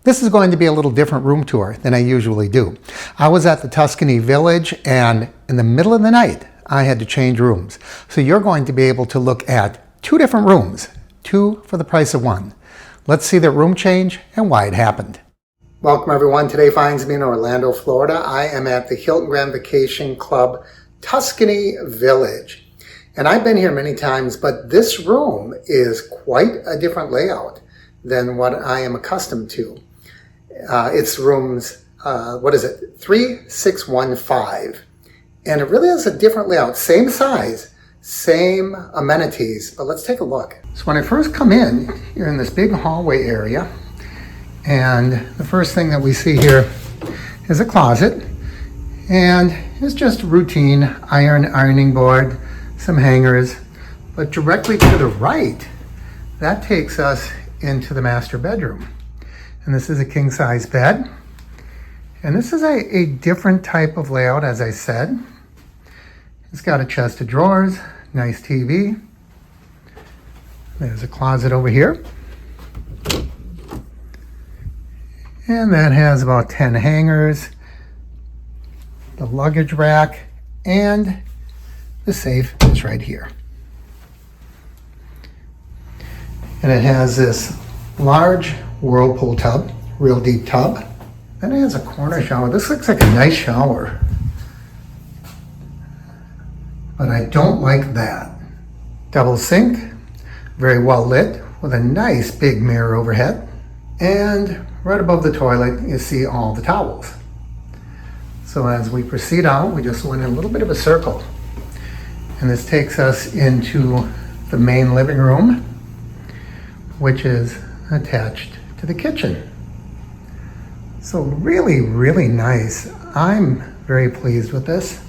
This is going to be a little different room tour than I usually do. I was at the Tuscany Village, and in the middle of the night, I had to change rooms. So you're going to be able to look at 2 different rooms, 2 for the price of 1. Let's see that room change and why it happened. Welcome everyone. Today finds me in Orlando, Florida. I am at the Hilton Grand Vacation Club Tuscany Village. And I've been here many times, but this room is quite a different layout than what I am accustomed to. It's rooms, 3615. And it really is a different layout. Same size, same amenities, but let's take a look. So when I first come in, you're in this big hallway area. And the first thing that we see here is a closet. And it's just routine ironing board, some hangers. But directly to the right, that takes us into the master bedroom. And this is a king size bed. And this is a different type of layout, as I said. It's got a chest of drawers, nice TV. There's a closet over here. And that has about 10 hangers, the luggage rack, and the safe is right here. And it has this large whirlpool tub, real deep tub. Then it has a corner shower. This looks like a nice shower, but I don't like that. Double sink, very well lit, with a nice big mirror overhead. And right above the toilet, you see all the towels. So as we proceed out, we just went in a little bit of a circle. And this takes us into the main living room, which is attached to the kitchen. So really, really nice. I'm very pleased with this.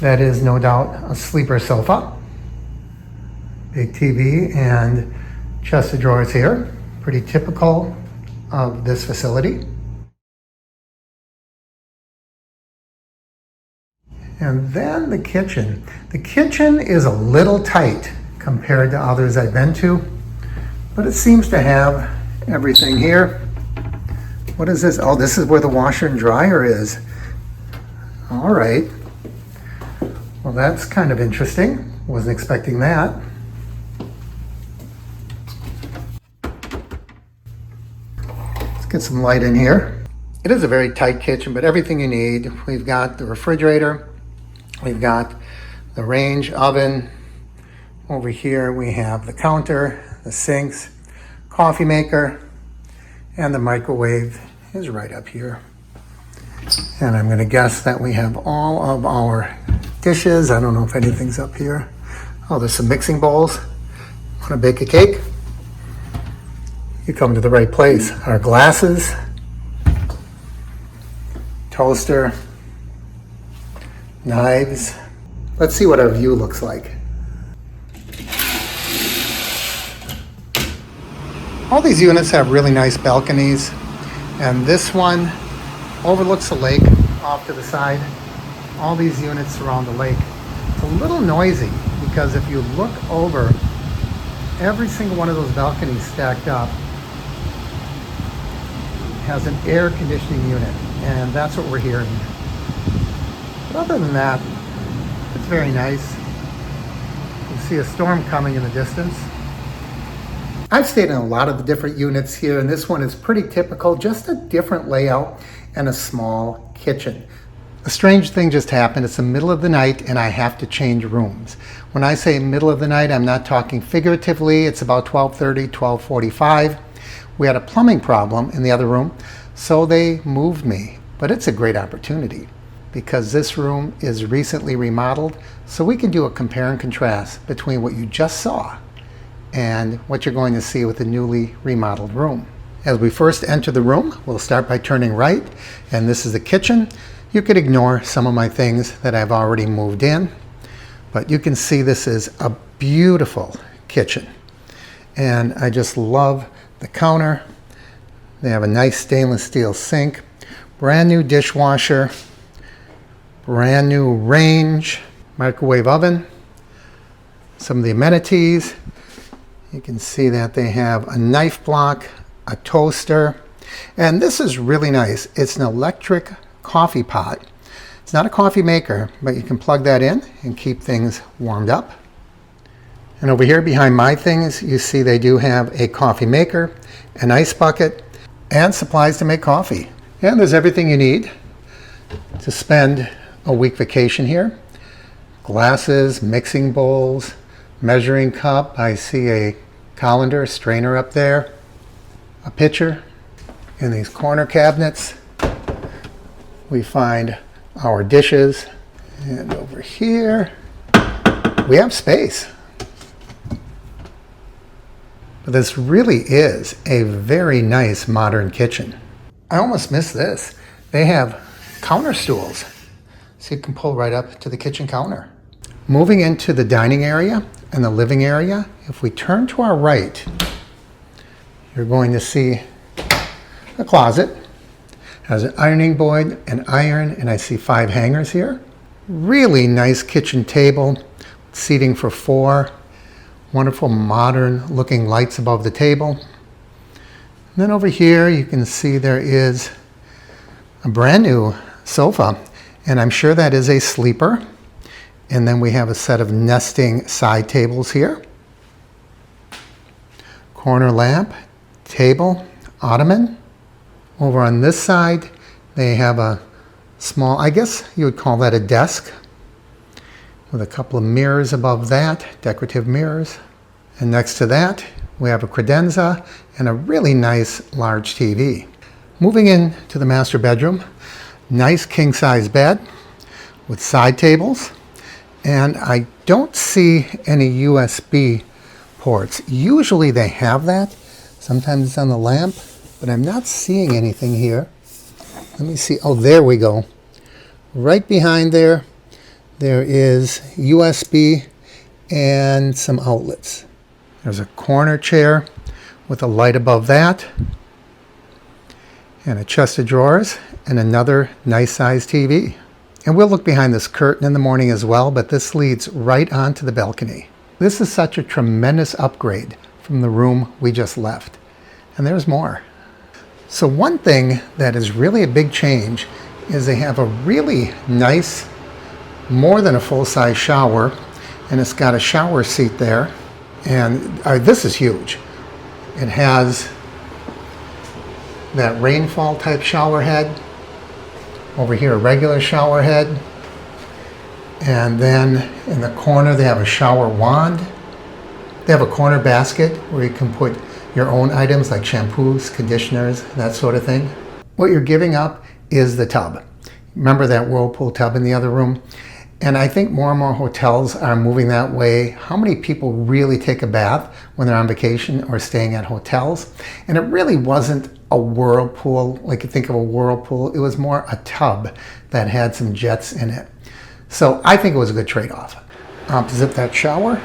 That is no doubt a sleeper sofa. Big TV and chest of drawers here. Pretty typical of this facility. And then the kitchen. The kitchen is a little tight compared to others I've been to, but it seems to have everything here. What is this? Oh, this is where the washer and dryer is. All right. Well, that's kind of interesting. Wasn't expecting that. Let's get some light in here. It is a very tight kitchen, but everything you need. We've got the refrigerator. We've got the range oven. Over here we have the counter, the sinks, coffee maker, and the microwave is right up here. And I'm going to guess that we have all of our dishes. I don't know if anything's up here. Oh, there's some mixing bowls. Want to bake a cake? You come to the right place. Our glasses, toaster, knives. Let's see what our view looks like. All these units have really nice balconies, and this one overlooks a lake off to the side. All these units surround the lake. It's a little noisy because if you look over, every single one of those balconies stacked up has an air conditioning unit, and that's what we're hearing. But other than that, it's very nice. You can see a storm coming in the distance. I've stayed in a lot of the different units here, and this one is pretty typical, just a different layout and a small kitchen. A strange thing just happened. It's the middle of the night and I have to change rooms. When I say middle of the night, I'm not talking figuratively. It's about 12:30, 12:45. We had a plumbing problem in the other room, so they moved me. But it's a great opportunity because this room is recently remodeled, so we can do a compare and contrast between what you just saw and what you're going to see with the newly remodeled room. As we first enter the room, we'll start by turning right, and this is the kitchen. You could ignore some of my things that I've already moved in, but you can see this is a beautiful kitchen. And I just love the counter. They have a nice stainless steel sink, brand new dishwasher, brand new range, microwave oven, some of the amenities. You can see that they have a knife block, a toaster, and this is really nice. It's an electric coffee pot. It's not a coffee maker, but you can plug that in and keep things warmed up. And over here behind my things, you see they do have a coffee maker, an ice bucket, and supplies to make coffee. And there's everything you need to spend a week vacation here. Glasses, mixing bowls, measuring cup. I see a colander, strainer up there, a pitcher. In these corner cabinets, we find our dishes. And over here, we have space. But this really is a very nice modern kitchen. I almost missed this. They have counter stools, so you can pull right up to the kitchen counter. Moving into the dining area and the living area, if we turn to our right, you're going to see a closet. It has an ironing board, an iron, and I see 5 hangers here. Really nice kitchen table, seating for 4. Wonderful modern looking lights above the table. And then over here you can see there is a brand new sofa, and I'm sure that is a sleeper. And then we have a set of nesting side tables here. Corner lamp, table, ottoman. Over on this side they have a small, I guess you would call that a desk, with a couple of mirrors above that, decorative mirrors. And next to that, we have a credenza and a really nice large TV. Moving into the master bedroom, nice king-size bed with side tables. And I don't see any USB ports. Usually they have that. Sometimes it's on the lamp, but I'm not seeing anything here. Let me see. Oh, there we go. Right behind there, there is USB and some outlets. There's a corner chair with a light above that, and a chest of drawers, and another nice sized TV. And we'll look behind this curtain in the morning as well, but this leads right onto the balcony. This is such a tremendous upgrade from the room we just left. And there's more. So one thing that is really a big change is they have a really nice, more than a full-size shower, and it's got a shower seat there. And this is huge. It has that rainfall type shower head. Over here, a regular shower head. And then in the corner, they have a shower wand. They have a corner basket where you can put your own items like shampoos, conditioners, that sort of thing. What you're giving up is the tub. Remember that whirlpool tub in the other room? And I think more and more hotels are moving that way. How many people really take a bath when they're on vacation or staying at hotels? And it really wasn't a whirlpool, like you think of a whirlpool. It was more a tub that had some jets in it. So I think it was a good trade-off. Opposite that shower,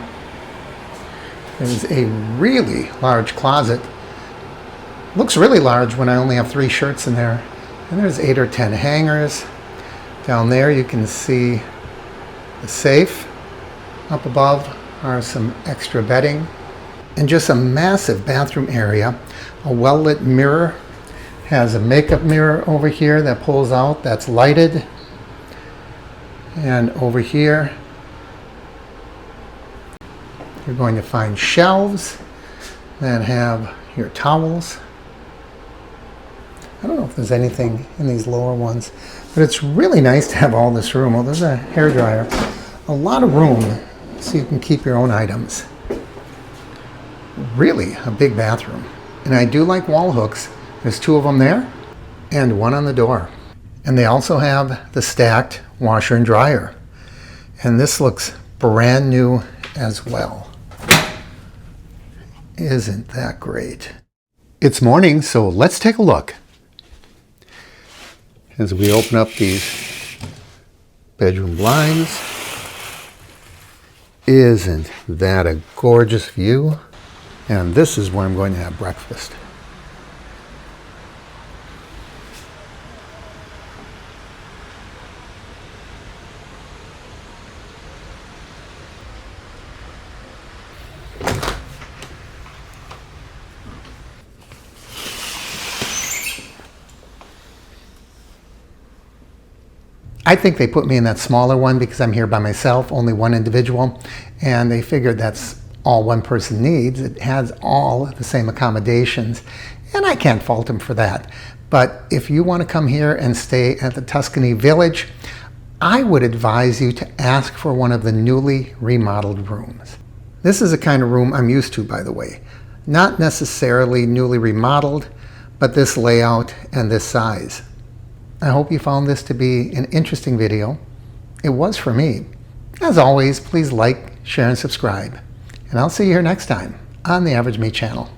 there's a really large closet. Looks really large when I only have 3 shirts in there. And there's 8 or 10 hangers. Down there you can see the safe. Up above are some extra bedding. And just a massive bathroom area. A well-lit mirror. Has a makeup mirror over here that pulls out, that's lighted. And over here, you're going to find shelves that have your towels. I don't know if there's anything in these lower ones, but it's really nice to have all this room. Oh, there's a hairdryer. A lot of room so you can keep your own items. Really a big bathroom. And I do like wall hooks. There's 2 of them there and 1 on the door. And they also have the stacked washer and dryer. And this looks brand new as well. Isn't that great? It's morning, so let's take a look. As we open up these bedroom blinds, isn't that a gorgeous view? And this is where I'm going to have breakfast. I think they put me in that smaller one because I'm here by myself, only one individual, and they figured that's all one person needs. It has all the same accommodations, and I can't fault them for that. But if you want to come here and stay at the Tuscany Village, I would advise you to ask for one of the newly remodeled rooms. This is the kind of room I'm used to, by the way. Not necessarily newly remodeled, but this layout and this size. I hope you found this to be an interesting video. It was for me. As always, please like, share, and subscribe. And I'll see you here next time on the Average Me channel.